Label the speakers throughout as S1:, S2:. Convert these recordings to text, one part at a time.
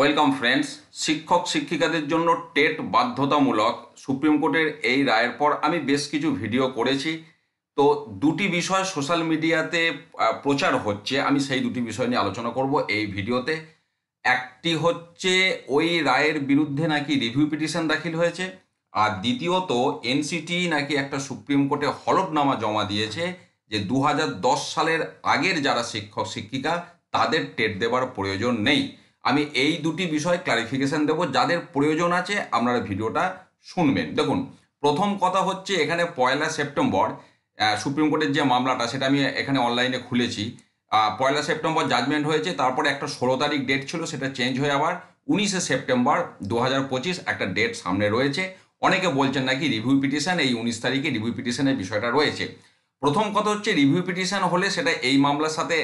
S1: Welcome friends. শিক্ষক শিক্ষিকাদের জন্য টেট বাধ্যতামূলক সুপ্রিম কোর্টের এই রায়ের পর আমি বেশ কিছু ভিডিও করেছি। তো দুটি বিষয় সোশ্যাল মিডিয়াতে প্রচার হচ্ছে, আমি সেই দুটি বিষয় নিয়ে আলোচনা করব এই ভিডিওতে। একটি হচ্ছে ওই রায়ের বিরুদ্ধে নাকি রিভিউ পিটিশন দাখিল হয়েছে, আর দ্বিতীয়ত এনসিটি নাকি একটা সুপ্রিম কোর্টে হলফনামা জমা দিয়েছে যে 2010 সালের আগের যারা শিক্ষক শিক্ষিকা তাদের টেট দেওয়ার প্রয়োজন নেই। আমি এই দুটি বিষয় ক্লারিফিকেশন দেবো, যাদের প্রয়োজন আছে আপনারা ভিডিওটা শুনবেন। দেখুন, প্রথম কথা হচ্ছে এখানে 1 সেপ্টেম্বর সুপ্রিম কোর্টের যে মামলাটা সেটা আমি এখানে অনলাইনে খুলেছি। 1 সেপ্টেম্বর জাজমেন্ট হয়েছে, তারপরে একটা 16 তারিখ ডেট ছিল, সেটা চেঞ্জ হয়ে আবার 19 সেপ্টেম্বর 2025 একটা ডেট সামনে রয়েছে। অনেকে বলছেন নাকি রিভিউ পিটিশন এই 19 তারিখে রিভিউ পিটিশনের বিষয়টা রয়েছে। প্রথম কথা হচ্ছে রিভিউ পিটিশন হলে সেটা এই মামলার সাথে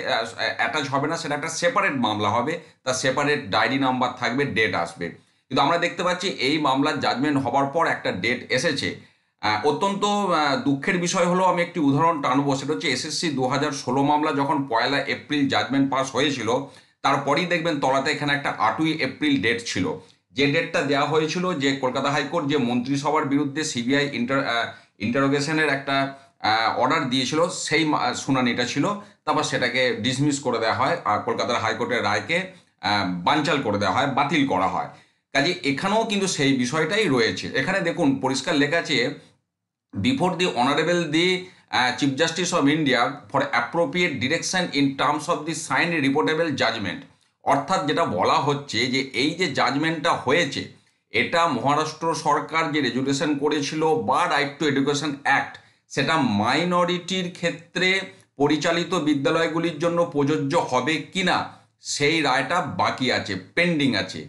S1: অ্যাটাচ হবে না, সেটা একটা সেপারেট মামলা হবে, তার সেপারেট ডায়েরি নাম্বার থাকবে, ডেট আসবে। কিন্তু আমরা দেখতে পাচ্ছি এই মামলার জাজমেন্ট হবার পর একটা ডেট এসেছে। অত্যন্ত দুঃখের বিষয় হলো, আমি একটি উদাহরণ টানবো, সেটা হচ্ছে এসএসসি 2016 মামলা যখন 1 এপ্রিল জাজমেন্ট পাস হয়েছিল, তারপরেই দেখবেন তলাতে এখানে একটা 8ই এপ্রিল ডেট ছিল। যে ডেটটা দেওয়া হয়েছিল যে কলকাতা হাইকোর্ট যে মন্ত্রিসভার বিরুদ্ধে সিবিআই ইন্টারোগেশনের একটা অর্ডার দিয়েছিল, সেই শুনানিটা ছিল। তারপর সেটাকে ডিসমিস করে দেওয়া হয় আর কলকাতার হাইকোর্টের রায়কে বানচাল করে দেওয়া হয়, বাতিল করা হয়। কাজে এখানেও কিন্তু সেই বিষয়টাই রয়েছে। এখানে দেখুন পরিষ্কার লেখা আছে, before the honourable the chief justice of India for appropriate direction in terms of the signed reportable judgment. অর্থাৎ যেটা বলা হচ্ছে যে এই যে জাজমেন্টটা হয়েছে, এটা মহারাষ্ট্র সরকার যে রেজুলেশন করেছিল বা রাইট টু এডুকেশন অ্যাক্ট, সেটা মাইনরিটির ক্ষেত্রে পরিচালিত বিদ্যালয়গুলির জন্য প্রযোজ্য হবে কিনা সেই রায়টা বাকি আছে, পেন্ডিং আছে।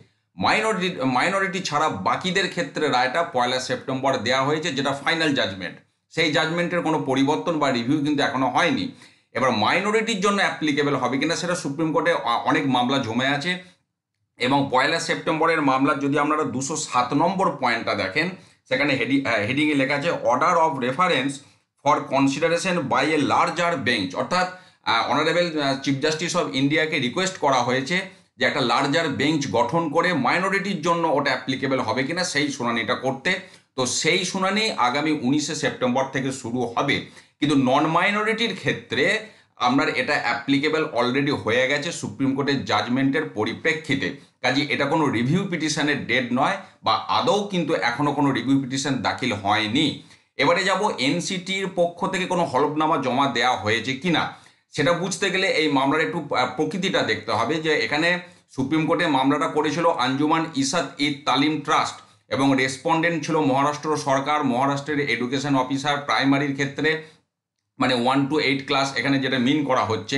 S1: মাইনরিটি ছাড়া বাকিদের ক্ষেত্রে রায়টা 1 সেপ্টেম্বর দেওয়া হয়েছে, যেটা ফাইনাল জাজমেন্ট। সেই জাজমেন্টের কোনো পরিবর্তন বা রিভিউ কিন্তু এখনো হয়নি। এবার মাইনরিটির জন্য অ্যাপ্লিকেবল হবে কিনা সেটা সুপ্রিম কোর্টে অনেক মামলা জমে আছে। এবং 1 সেপ্টেম্বরের মামলার যদি আপনারা 207 নম্বর পয়েন্টটা দেখেন, সেখানে হেডিংয়ে লেখা আছে order of reference for consideration by a larger bench. অর্থাৎ অনারেবল চিফ জাস্টিস অফ ইন্ডিয়াকে রিকোয়েস্ট করা হয়েছে যে একটা লার্জার বেঞ্চ গঠন করে মাইনরিটির জন্য ওটা অ্যাপ্লিকেবল হবে কিনা সেই শুনানিটা করতে। তো সেই শুনানি আগামী 19 সেপ্টেম্বর থেকে শুরু হবে। কিন্তু নন মাইনরিটির ক্ষেত্রে আপনার এটা অ্যাপ্লিকেবল অলরেডি হয়ে গেছে সুপ্রিম কোর্টের জাজমেন্টের পরিপ্রেক্ষিতে। কাজে এটা কোনো রিভিউ পিটিশনের ডেট নয়, বা আদৌ কিন্তু এখনো কোনো রিভিউ পিটিশন দাখিল হয়নি। এবারে যাব এনসিটির পক্ষ থেকে কোনো হলফনামা জমা দেওয়া হয়েছে কিনা। সেটা বুঝতে গেলে এই মামলার একটু প্রকৃতিটা দেখতে হবে। যে এখানে সুপ্রিম কোর্টে মামলাটা করেছিল আঞ্জুমান ইসাত ঈদ তালিম ট্রাস্ট, এবং রেসপন্ডেন্ট ছিল মহারাষ্ট্র সরকার, মহারাষ্ট্রের এডুকেশন অফিসার প্রাইমারির ক্ষেত্রে, মানে 1 to 8 ক্লাস। এখানে যেটা মিন করা হচ্ছে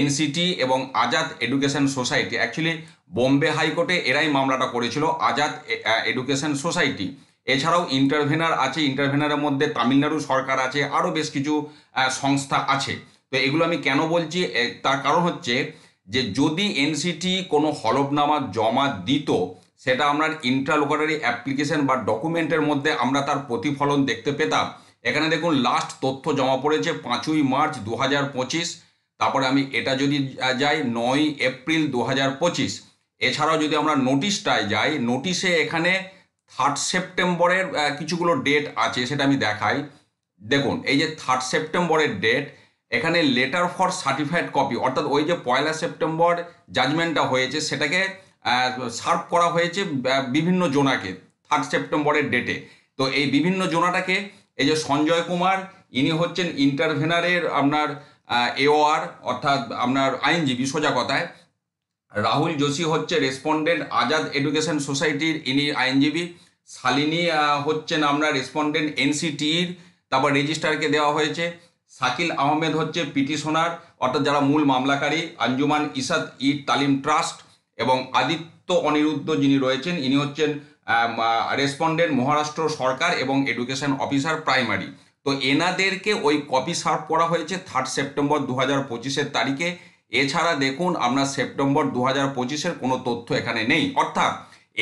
S1: এনসিটি এবং Azad education society. Actually Bombay হাইকোর্টে এরাই মামলাটা করেছিল, আজাদ এডুকেশন সোসাইটি। এছাড়াও ইন্টারভেনার আছে, ইন্টারভেনারের মধ্যে তামিলনাড়ু সরকার আছে, আরও বেশ কিছু সংস্থা আছে। তো এগুলো আমি কেন বলছি, তার কারণ হচ্ছে যে যদি এনসিটি কোনো হলফনামা জমা দিত, সেটা আপনার ইন্টারলোকাটারি অ্যাপ্লিকেশন বা ডকুমেন্টের মধ্যে আমরা তার প্রতিফলন দেখতে পেতাম। এখানে দেখুন লাস্ট তথ্য জমা পড়েছে 5ই মার্চ 2025। তারপরে আমি এটা যদি যাই 9ই এপ্রিল 2025। এছাড়াও যদি আমরা নোটিশটায় যাই, নোটিশে এখানে 3 সেপ্টেম্বরের কিছুগুলো ডেট আছে, সেটা আমি দেখাই। দেখুন এই যে 3 সেপ্টেম্বরের ডেট, এখানে লেটার ফর সার্টিফাইড কপি, অর্থাৎ ওই যে 1 সেপ্টেম্বর জাজমেন্টটা হয়েছে সেটাকে সার্ভ করা হয়েছে বিভিন্ন জোনাকে 3 সেপ্টেম্বরের ডেটে। তো এই বিভিন্ন জোনাটাকে এই যে সঞ্জয় কুমার, ইনি হচ্ছেন ইন্টারভেনারের আপনার এওআর, অর্থাৎ আপনার আইনজীবী সোজা কথায়। রাহুল যোশী হচ্ছে রেসপন্ডেন্ট আজাদ এডুকেশন সোসাইটির, ইনি আইনজীবী। শালিনী হচ্ছেন আপনার রেসপন্ডেন্ট এনসিটির, তারপর রেজিস্ট্রারকে দেওয়া হয়েছে। শাকিল আহমেদ হচ্ছে পিটিশনার, অর্থাৎ যারা মূল মামলাকারী, আঞ্জুমান ইসাত ঈদ তালিম ট্রাস্ট। এবং আদিত্য অনিরুদ্ধ যিনি রয়েছেন, ইনি হচ্ছেন রেসপন্ডেন্ট মহারাষ্ট্র সরকার এবং এডুকেশন অফিসার প্রাইমারি। তো এনাদেরকে ওই কপি সার্ভ করা হয়েছে 3 সেপ্টেম্বর 2025 তারিখে। এছাড়া দেখুন আপনার সেপ্টেম্বর 2025 কোনো তথ্য এখানে নেই। অর্থাৎ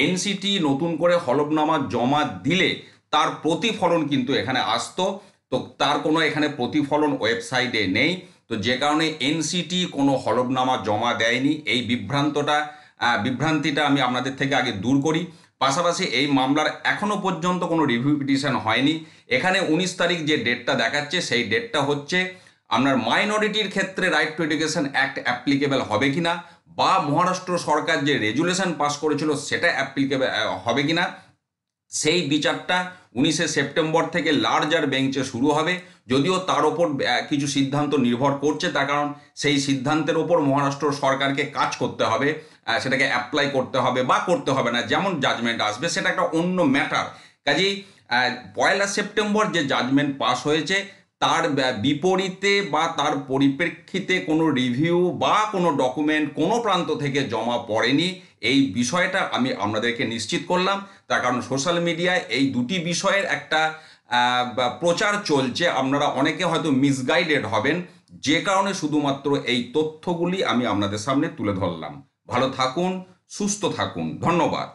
S1: এনসিটি নতুন করে হলফনামা জমা দিলে তার প্রতিফলন কিন্তু এখানে আসতো, তো তার কোনো এখানে প্রতিফলন ওয়েবসাইটে নেই। তো যে কারণে এনসিটি কোনো হলফনামা জমা দেয়নি, এই বিভ্রান্তটা বিভ্রান্তিটা আমি আপনাদের থেকে আগে দূর করি। পাশাপাশি এই মামলার এখনো পর্যন্ত কোনো রিভিউ পিটিশন হয়নি। এখানে 19 তারিখ যে ডেটটা দেখাচ্ছে সেই ডেটটা হচ্ছে আপনার মাইনরিটির ক্ষেত্রে right two education act applicable হবে কিনা, বা মহারাষ্ট্র সরকার যে রেজুলেশন পাস করেছিল সেটা অ্যাপ্লিকেবল হবে কিনা, সেই বিচারটা 19শে সেপ্টেম্বর থেকে লার্জার বেঞ্চে শুরু হবে। যদিও তার ওপর কিছু সিদ্ধান্ত নির্ভর করছে, তার কারণ সেই সিদ্ধান্তের ওপর মহারাষ্ট্র সরকারকে কাজ করতে হবে, সেটাকে অ্যাপ্লাই করতে হবে বা করতে হবে না, যেমন জাজমেন্ট আসবে সেটা একটা অন্য ম্যাটার। কাজেই 1 সেপ্টেম্বর যে জাজমেন্ট পাস হয়েছে তার বিপরীতে বা তার পরিপ্রেক্ষিতে কোনো রিভিউ বা কোনো ডকুমেন্ট কোনো প্রান্ত থেকে জমা পড়েনি, এই বিষয়টা আমি আপনাদেরকে নিশ্চিত করলাম। তার কারণ সোশ্যাল মিডিয়ায় এই দুটি বিষয়ের একটা প্রচার চলছে, আপনারা অনেকে হয়তো মিসগাইডেড হবেন, যে কারণে শুধুমাত্র এই তথ্যগুলি আমি আপনাদের সামনে তুলে ধরলাম। ভালো থাকুন, সুস্থ থাকুন, ধন্যবাদ।